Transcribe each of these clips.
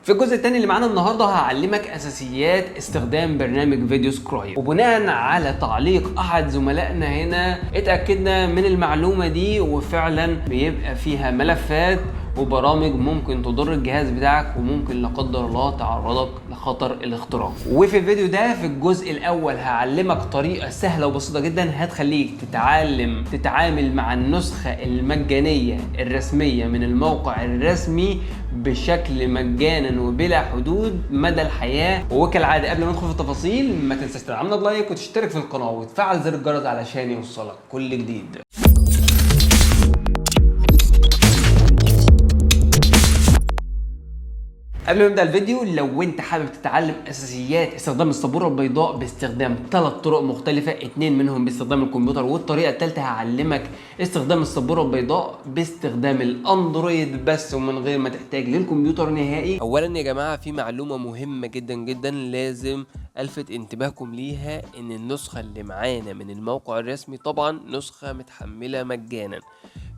في الجزء الثاني اللي معانا النهارده هعلمك اساسيات استخدام برنامج فيديو سكرايب، وبناء على تعليق احد زملائنا هنا اتاكدنا من المعلومه دي، وفعلا بيبقى فيها ملفات وبرامج ممكن تضر الجهاز بتاعك وممكن لا قدر الله تعرضك لخطر الاختراق. وفي الفيديو ده في الجزء الاول هعلمك طريقه سهله وبسيطه جدا هتخليك تتعامل مع النسخه المجانيه الرسميه من الموقع الرسمي بشكل مجانا وبلا حدود مدى الحياه. وكالعاده قبل ما ندخل في التفاصيل ما تنساش تدعمنا بلايك وتشترك في القناه وتفعل زر الجرس علشان يوصلك كل جديد. قبل ما نبدا الفيديو، لو انت حابب تتعلم اساسيات استخدام السبوره البيضاء باستخدام 3 طرق مختلفه، 2 منهم باستخدام الكمبيوتر والطريقه الثالثه هعلمك استخدام السبوره البيضاء باستخدام الاندرويد بس ومن غير ما تحتاج للكمبيوتر نهائي. اولا يا جماعه في معلومه مهمه جدا جدا لازم الفت انتباهكم ليها، ان النسخه اللي معانا من الموقع الرسمي طبعا نسخه متحمله مجانا،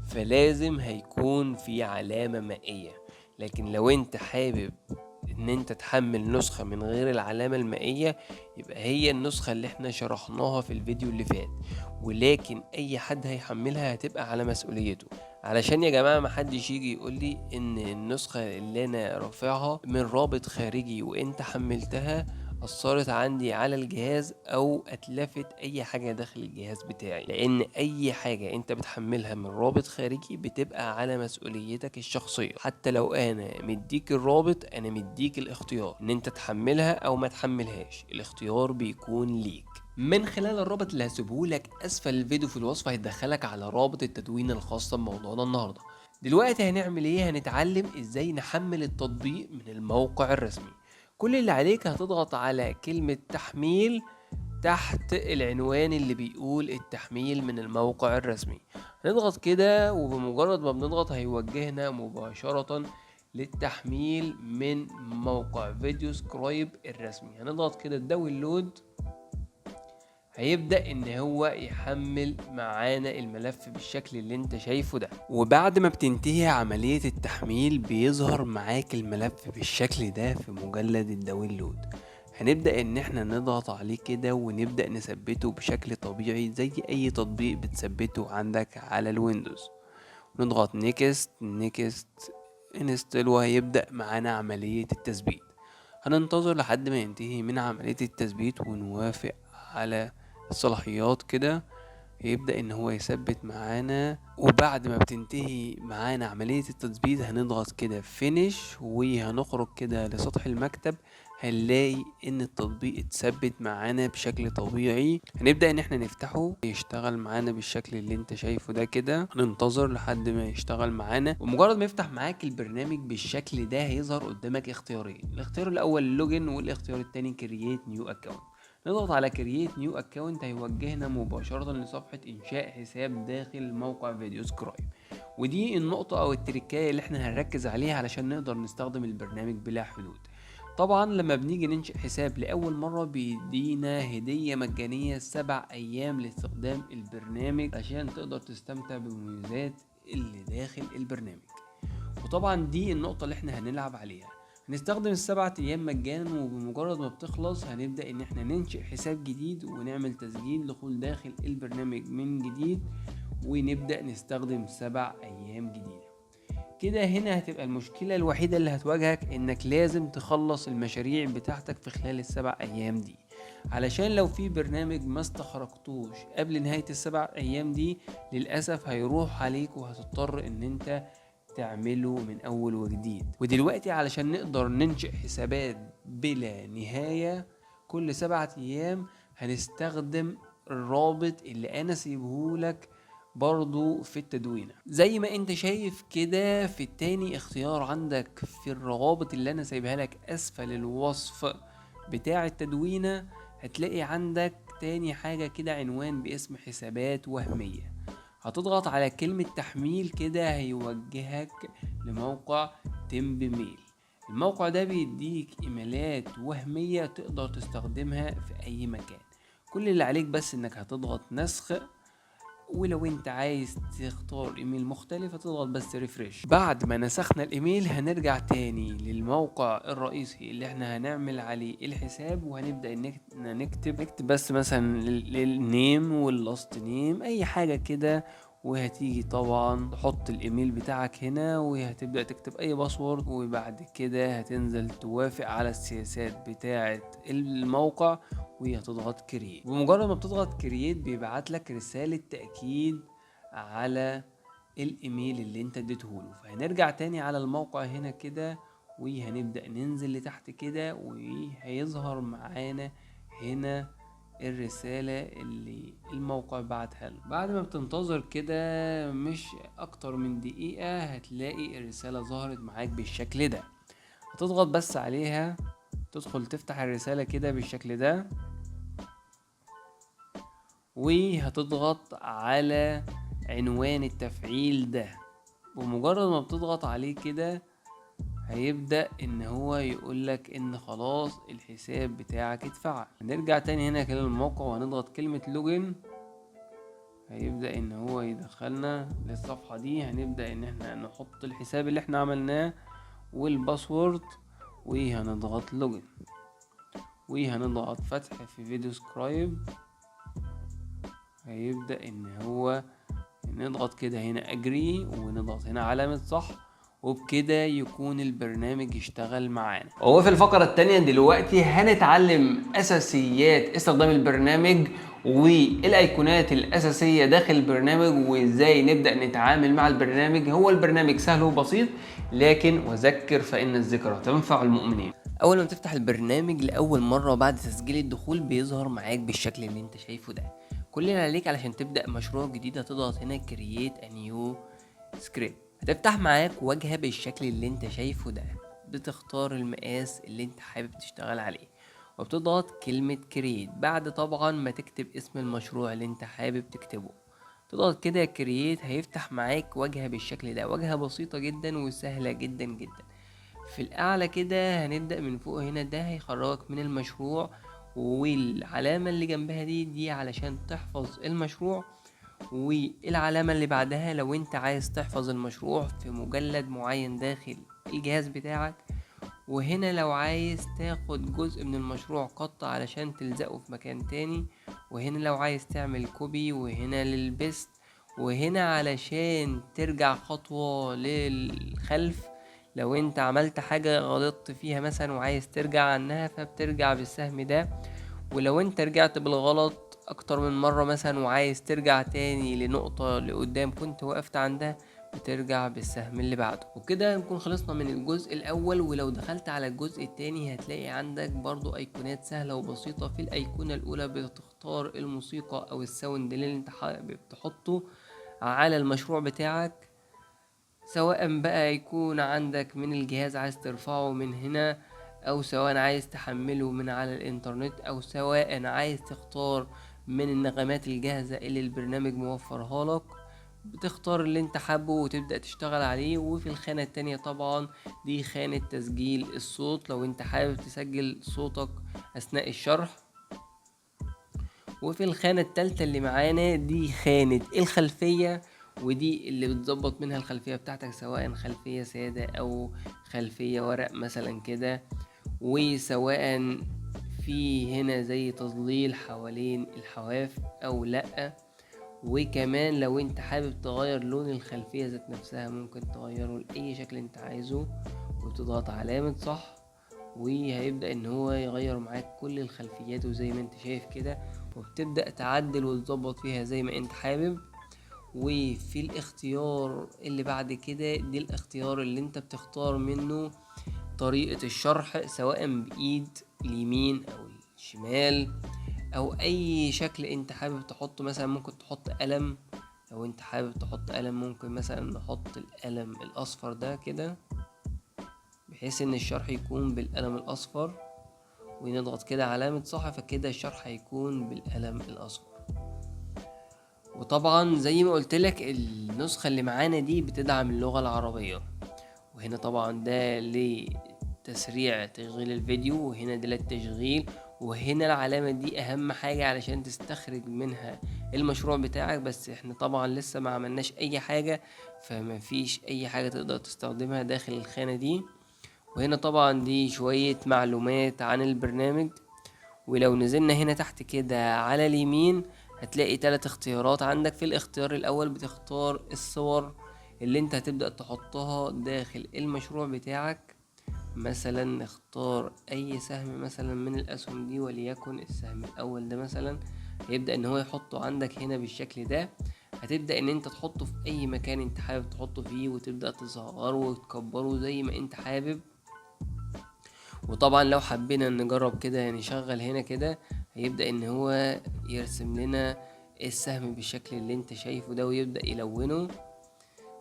فلازم هيكون في علامه مائيه. لكن لو انت حابب ان انت تحمل نسخة من غير العلامة المائية، يبقى هي النسخة اللي احنا شرحناها في الفيديو اللي فات، ولكن اي حد هيحملها هتبقى على مسؤوليته. علشان يا جماعة محدش يجي يقولي ان النسخة اللي انا رافعها من رابط خارجي وانت حملتها اثرت عندي على الجهاز او اتلفت اي حاجة داخل الجهاز بتاعي، لان اي حاجة انت بتحملها من رابط خارجي بتبقى على مسؤوليتك الشخصية. حتى لو انا مديك الرابط، انا مديك الاختيار ان انت تحملها او ما تحملهاش، الاختيار بيكون ليك. من خلال الرابط اللي هسيبهولك اسفل الفيديو في الوصف هيدخلك على رابط التدوين الخاصة بموضوعنا النهاردة. دلوقتي هنعمل ايه؟ هنتعلم ازاي نحمل التطبيق من الموقع الرسمي. كل اللي عليك هتضغط على كلمة تحميل تحت العنوان اللي بيقول التحميل من الموقع الرسمي. هنضغط كده، وبمجرد ما بنضغط هيوجهنا مباشرة للتحميل من موقع فيديو سكرايب الرسمي. هنضغط كده الداونلود، هيبدأ ان هو يحمل معانا الملف بالشكل اللي انت شايفه ده. وبعد ما بتنتهي عملية التحميل بيظهر معاك الملف بالشكل ده في مجلد الداونلود. هنبدأ ان احنا نضغط عليه كده ونبدأ نثبته بشكل طبيعي زي اي تطبيق بتثبته عندك على الويندوز. نضغط نيكست انستل، وهيبدأ معانا عملية التثبيت. هننتظر لحد ما ينتهي من عملية التثبيت ونوافق على الصلاحيات كده، يبدأ ان هو يثبت معانا. وبعد ما بتنتهي معانا عملية التثبيت هنضغط كده فينيش، وهنخرج كده لسطح المكتب. هنلاقي ان التطبيق اتثبت معانا بشكل طبيعي. هنبدأ ان احنا نفتحه يشتغل معانا بالشكل اللي انت شايفه ده كده. هننتظر لحد ما يشتغل معانا، ومجرد ما يفتح معاك البرنامج بالشكل ده هيظهر قدامك اختيارين. الاختيار الاول لوجن، والاختيار التاني كرييت نيو اكونت. نضغط على كرييت نيو اكونت هيوجهنا مباشرة لصفحة انشاء حساب داخل موقع فيديو سكرايب. ودي النقطة او التركاية اللي احنا هنركز عليها علشان نقدر نستخدم البرنامج بلا حدود. طبعا لما بنيجي ننشئ حساب لأول مرة بيدينا هدية مجانية 7 أيام لاستخدام البرنامج عشان تقدر تستمتع بالمميزات اللي داخل البرنامج. وطبعا دي النقطة اللي احنا هنلعب عليها. هنستخدم ال7 أيام مجانا، وبمجرد ما بتخلص هنبدأ ان احنا ننشئ حساب جديد ونعمل تسجيل دخول داخل البرنامج من جديد، ونبدأ نستخدم 7 أيام جديدة. كده هنا هتبقى المشكلة الوحيدة اللي هتواجهك انك لازم تخلص المشاريع بتاعتك في خلال ال7 أيام دي، علشان لو في برنامج ما استخرجتوش قبل نهاية ال7 أيام دي للأسف هيروح عليك وهتضطر ان انت تعمله من أول وجديد. ودلوقتي علشان نقدر ننشئ حسابات بلا نهاية كل 7 أيام هنستخدم الرابط اللي أنا سيبهولك برضو في التدوينة زي ما انت شايف كده. في التاني اختيار عندك في الروابط اللي انا سايبها لك اسفل الوصف بتاع التدوينة هتلاقي عندك تاني حاجة كده عنوان باسم حسابات وهمية. هتضغط على كلمة تحميل كده هيوجهك لموقع تمب ميل. الموقع ده بيديك ايميلات وهمية تقدر تستخدمها في اي مكان. كل اللي عليك بس انك هتضغط نسخ، ولو انت عايز تختار ايميل مختلف هتضغط بس ريفريش. بعد ما نسخنا الايميل هنرجع تاني للموقع الرئيسي اللي احنا هنعمل عليه الحساب، وهنبدأ نكتب بس مثلا النيم واللاست نيم اي حاجة كده، وهتيجي طبعا تحط الايميل بتاعك هنا وهتبدأ تكتب اي باسورد، وبعد كده هتنزل توافق على السياسات بتاعة الموقع وهتضغط كرييت. بمجرد ما بتضغط كرييت بيبعت لك رسالة تأكيد على الايميل اللي انت اديتهوله. فهنرجع تاني على الموقع هنا كده وهنبدأ ننزل لتحت كده، وهيظهر معانا هنا الرسالة اللي الموقع بعتها له. بعد ما بتنتظر كده مش اكتر من دقيقة هتلاقي الرسالة ظهرت معاك بالشكل ده. هتضغط بس عليها، تدخل تفتح الرسالة كده بالشكل ده، وهتضغط على عنوان التفعيل ده. ومجرد ما بتضغط عليه كده هيبدأ ان هو يقولك ان خلاص الحساب بتاعك اتفعل. هنرجع تاني هنا كده للموقع وهنضغط كلمة لوجن، هيبدأ ان هو يدخلنا للصفحة دي. هنبدأ ان احنا نحط الحساب اللي احنا عملناه والباسورد، وهنضغط لوجن، وهنضغط فتح في فيديو سكرايب. هيبدأ ان هو نضغط كده هنا اجري ونضغط هنا علامة صح، وبكده يكون البرنامج يشتغل معانا. وفي الفقرة التانية دلوقتي هنتعلم اساسيات استخدام البرنامج والايقونات الاساسية داخل البرنامج، وازاي نبدأ نتعامل مع البرنامج. هو البرنامج سهل وبسيط، لكن وذكر فإن الذكرى تنفع المؤمنين. اول ما تفتح البرنامج لاول مره بعد تسجيل الدخول بيظهر معاك بالشكل اللي انت شايفه ده. كل اللي عليك علشان تبدا مشروع جديد هتضغط هنا كرييت ا نيو سكريبت. هتفتح معاك واجهه بالشكل اللي انت شايفه ده، بتختار المقاس اللي انت حابب تشتغل عليه وبتضغط كلمه كرييت بعد طبعا ما تكتب اسم المشروع اللي انت حابب تكتبه. تضغط كده كرييت هيفتح معاك واجهه بالشكل ده، واجهه بسيطه جدا وسهله جدا جدا. في الاعلى كده هنبدأ من فوق هنا، ده هيخرجك من المشروع، والعلامة اللي جنبها دي علشان تحفظ المشروع، والعلامة اللي بعدها لو انت عايز تحفظ المشروع في مجلد معين داخل الجهاز بتاعك. وهنا لو عايز تاخد جزء من المشروع قطع علشان تلزقه في مكان تاني، وهنا لو عايز تعمل كوبي، وهنا للبست، وهنا علشان ترجع خطوة للخلف لو انت عملت حاجة غلطت فيها مثلا وعايز ترجع عنها فبترجع بالسهم ده. ولو انت رجعت بالغلط اكتر من مرة مثلا وعايز ترجع تاني لنقطة لقدام كنت وقفت عندها بترجع بالسهم اللي بعده. وكده نكون خلصنا من الجزء الاول. ولو دخلت على الجزء التاني هتلاقي عندك برضو ايقونات سهلة وبسيطة. في الايقونة الاولى بتختار الموسيقى او الساوند اللي انت حابب تحطه على المشروع بتاعك، سواء بقى يكون عندك من الجهاز عايز ترفعه من هنا، او سواء عايز تحمله من على الانترنت، او سواء عايز تختار من النغمات الجاهزة اللي البرنامج موفرها لك. بتختار اللي انت حابه وتبدأ تشتغل عليه. وفي الخانة التانية طبعا دي خانة تسجيل الصوت لو انت حابب تسجل صوتك اثناء الشرح. وفي الخانة التالتة اللي معانا دي خانة الخلفية، ودي اللي بتظبط منها الخلفية بتاعتك سواء خلفية سادة او خلفية ورق مثلا كده، وسواء في هنا زي تظليل حوالين الحواف او لأ. وكمان لو انت حابب تغير لون الخلفية ذات نفسها ممكن تغيره لأي شكل انت عايزه، وتضغط علامة صح وهيبدأ ان هو يغير معاك كل الخلفيات وزي ما انت شايف كده، وبتبدأ تعدل وتظبط فيها زي ما انت حابب. وفي الاختيار اللي بعد كده دي الاختيار اللي انت بتختار منه طريقة الشرح سواء بإيد اليمين او الشمال او اي شكل انت حابب تحطه. مثلا ممكن تحط قلم، لو انت حابب تحط قلم ممكن مثلا نحط القلم الاصفر ده كده بحيث ان الشرح يكون بالقلم الاصفر، ونضغط كده علامة صح فكده الشرح هيكون بالقلم الاصفر. وطبعا زي ما قلت لك النسخة اللي معانا دي بتدعم اللغة العربية. وهنا طبعا ده لتسريع تشغيل الفيديو، وهنا ده للتشغيل، وهنا العلامة دي اهم حاجة علشان تستخرج منها المشروع بتاعك. بس احنا طبعا لسه ما عملناش اي حاجة، فما فيش اي حاجة تقدر تستخدمها داخل الخانة دي. وهنا طبعا دي شوية معلومات عن البرنامج. ولو نزلنا هنا تحت كده على اليمين هتلاقي 3 اختيارات عندك. في الاختيار الاول بتختار الصور اللي انت هتبدأ تحطها داخل المشروع بتاعك. مثلا نختار اي سهم مثلا من الاسهم دي، وليكن السهم الاول ده مثلا. هيبدأ ان هو يحطه عندك هنا بالشكل ده. هتبدأ ان انت تحطه في اي مكان انت حابب تحطه فيه، وتبدأ تصغره وتكبره زي ما انت حابب. وطبعا لو حبينا نجرب كده نشغل هنا كده، هيبدأ ان هو يرسم لنا السهم بالشكل اللي انت شايفه ده، ويبدأ يلونه.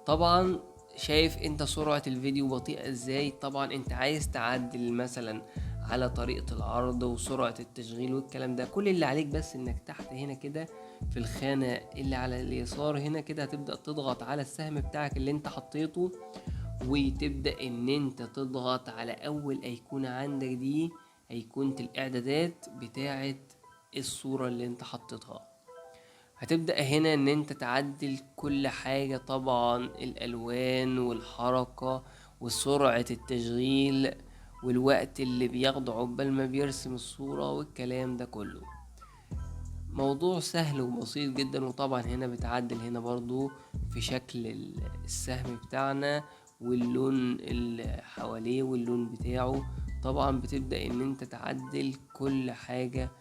طبعا شايف انت سرعة الفيديو بطيئة ازاي؟ طبعا انت عايز تعدل مثلا على طريقة العرض وسرعة التشغيل والكلام ده. كل اللي عليك بس انك تحت هنا كده في الخانة اللي على اليسار هنا كده هتبدأ تضغط على السهم بتاعك اللي انت حطيته، وتبدأ ان انت تضغط على اول ايقونة عندك دي، ايقونة الاعدادات بتاعة الصورة اللي انت حطيتها. هتبدأ هنا ان انت تعدل كل حاجة، طبعا الالوان والحركة وسرعة التشغيل والوقت اللي بياخده عقبال ما بيرسم الصورة والكلام ده كله. موضوع سهل وبسيط جدا. وطبعا هنا بتعدل هنا برضو في شكل السهم بتاعنا واللون اللي حواليه واللون بتاعه. طبعا بتبدأ ان انت تعدل كل حاجة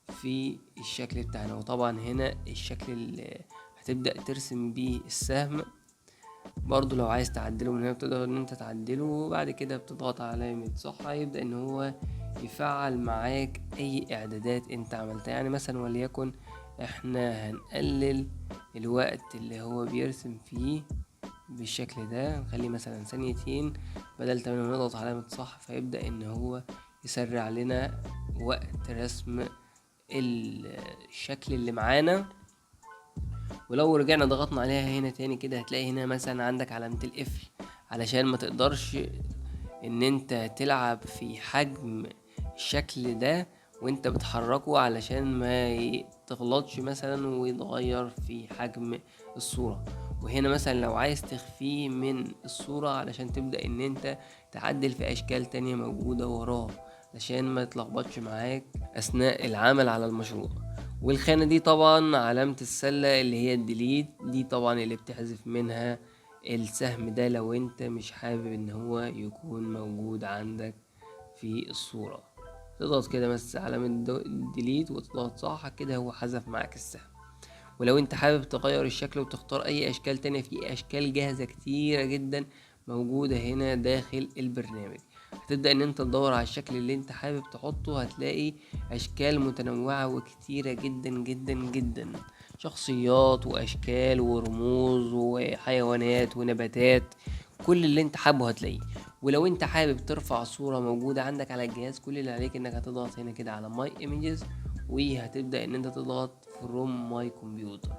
في الشكل بتاعنا. وطبعا هنا الشكل اللي هتبدأ ترسم بيه السهم برضو لو عايز تعدله من هنا بتقدر ان انت تعدله. وبعد كده بتضغط على علامة صح، يبدأ ان هو يفعل معاك اي اعدادات انت عملتها. يعني مثلا وليكن احنا هنقلل الوقت اللي هو بيرسم فيه بالشكل ده، نخليه مثلا ثانيتين بدل 8، ونضغط علامة صح فيبدأ ان هو يسرع لنا وقت رسم الشكل اللي معانا. ولو رجعنا ضغطنا عليها هنا تاني كده هتلاقي هنا مثلا عندك علامة القفل، علشان ما تقدرش ان انت تلعب في حجم الشكل ده وانت بتحركه، علشان ما تغلطش مثلا ويتغير في حجم الصورة. وهنا مثلا لو عايز تخفيه من الصورة علشان تبدأ ان انت تعدل في اشكال تانية موجودة وراه، علشان ما يتلخبطش معاك اثناء العمل على المشروع. والخانة دي طبعا علامة السلة اللي هي الديليت دي، طبعا اللي بتحذف منها السهم ده لو انت مش حابب ان هو يكون موجود عندك في الصورة. تضغط كده بس علامة ديليت وتضغط صح كده هو حذف معاك السهم. ولو انت حابب تغير الشكل وتختار اي اشكال تانية، في اشكال جاهزة كتيرة جدا موجودة هنا داخل البرنامج. هتبدأ ان انت تدور على الشكل اللي انت حابب تحطه، هتلاقي اشكال متنوعة وكتيرة جدا جدا جدا، شخصيات واشكال ورموز وحيوانات ونباتات، كل اللي انت حابه هتلاقيه. ولو انت حابب ترفع صورة موجودة عندك على الجهاز، كل اللي عليك انك هتضغط هنا كده على ماي ايميجز، وهتبدأ ان انت تضغط فروم ماي كمبيوتر،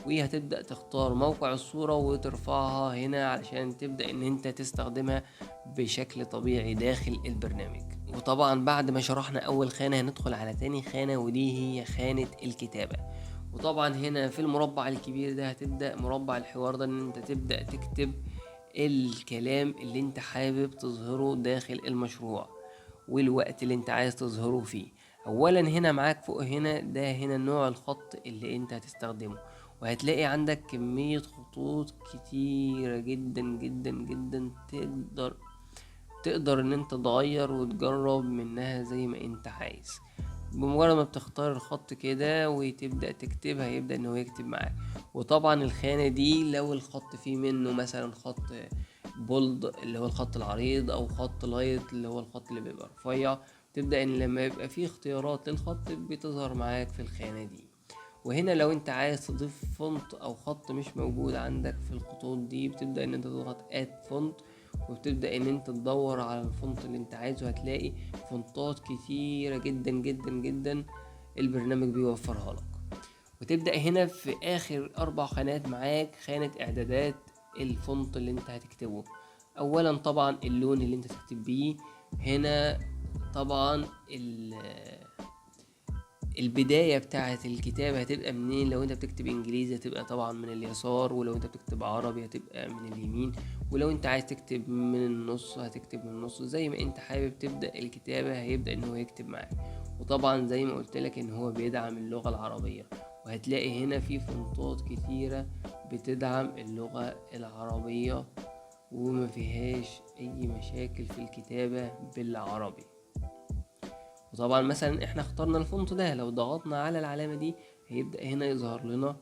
وهتبدأ تختار موقع الصورة وترفعها هنا علشان تبدأ ان انت تستخدمها بشكل طبيعي داخل البرنامج. وطبعا بعد ما شرحنا اول خانة هندخل على تاني خانة، ودي هي خانة الكتابة. وطبعا هنا في المربع الكبير ده هتبدأ مربع الحوار ده ان انت تبدأ تكتب الكلام اللي انت حابب تظهره داخل المشروع والوقت اللي انت عايز تظهره فيه. اولا هنا معاك فوق هنا ده هنا نوع الخط اللي انت هتستخدمه، وهتلاقي عندك كمية خطوط كتيرة جدا جدا جدا تقدر ان انت تغير وتجرب منها زي ما انت عايز. بمجرد ما بتختار الخط كده وتبدأ تكتب هيبدأ ان هو يكتب معاك. وطبعا الخانة دي لو الخط فيه منه مثلا خط بولد اللي هو الخط العريض، او خط لايت اللي هو الخط اللي بيبقى رفيع، تبدأ ان لما يبقى فيه اختيارات للخط بتظهر معاك في الخانة دي. وهنا لو انت عايز تضيف فونت او خط مش موجود عندك في الخطوط دي، بتبدأ ان انت تضغط اد فونت، وبتبدأ ان انت تدور على الفونت اللي انت عايزه. هتلاقي فونتات كتيرة جدا جدا جدا البرنامج بيوفرها لك. وتبدأ هنا في اخر 4 خانات معاك خانة اعدادات الفونت اللي انت هتكتبه. اولا طبعا اللون اللي انت تكتب بيه. هنا طبعا البداية بتاعة الكتابة هتبقى منين. لو انت بتكتب انجليزي هتبقى طبعا من اليسار، ولو انت بتكتب عربي هتبقى من اليمين، ولو انت عايز تكتب من النص هتكتب من النص. زي ما انت حابب تبدأ الكتابة هيبدأ ان هو يكتب معاك. وطبعا زي ما قلت لك ان هو بيدعم اللغة العربية، وهتلاقي هنا في فونتات كتيرة بتدعم اللغة العربية وما فيهاش اي مشاكل في الكتابة بالعربي. وطبعا مثلا احنا اخترنا الفونت ده، لو ضغطنا على العلامة دي هيبدأ هنا يظهر لنا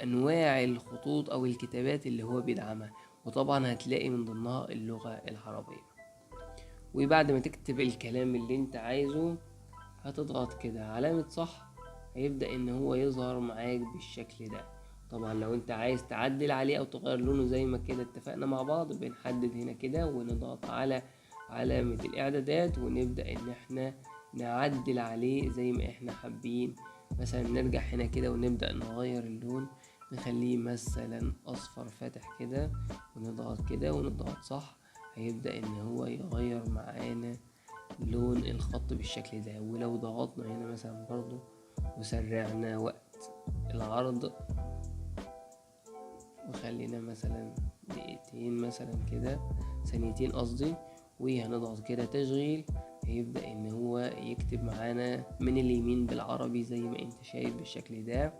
انواع الخطوط او الكتابات اللي هو بيدعمها، وطبعا هتلاقي من ضمنها اللغة العربية. وبعد ما تكتب الكلام اللي انت عايزه هتضغط كده علامة صح، هيبدأ ان هو يظهر معاك بالشكل ده. طبعا لو انت عايز تعدل عليه او تغير لونه زي ما كده اتفقنا مع بعض، بنحدد هنا كده ونضغط على علامة الاعدادات ونبدأ ان احنا نعدل عليه زي ما احنا حابين. مثلا نرجع هنا كده ونبدأ نغير اللون، نخليه مثلا اصفر فاتح كده، ونضغط كده ونضغط صح، هيبدأ ان هو يغير معانا لون الخط بالشكل ده. ولو ضغطنا هنا مثلا برضو وسرعنا وقت العرض وخلينا مثلا دقيقتين مثلا كده، ثانيتين قصدي، وهنضغط كده تشغيل، هيبدأ ان هو يكتب معانا من اليمين بالعربي زي ما انت شايف بالشكل ده.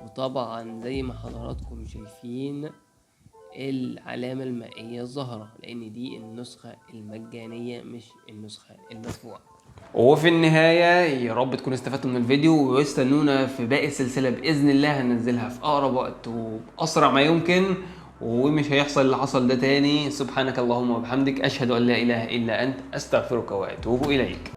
وطبعا زي ما حضراتكم شايفين العلامة المائية الظاهرة، لان دي النسخة المجانية مش النسخة المدفوعة. وفي النهاية يا رب تكونوا استفدتوا من الفيديو، واستنونا في باقي السلسلة بإذن الله، هننزلها في أقرب وقت وبأسرع ما يمكن، ومش هيحصل اللي حصل ده تاني. سبحانك اللهم وبحمدك، أشهد أن لا إله إلا أنت، أستغفرك وأتوب إليك.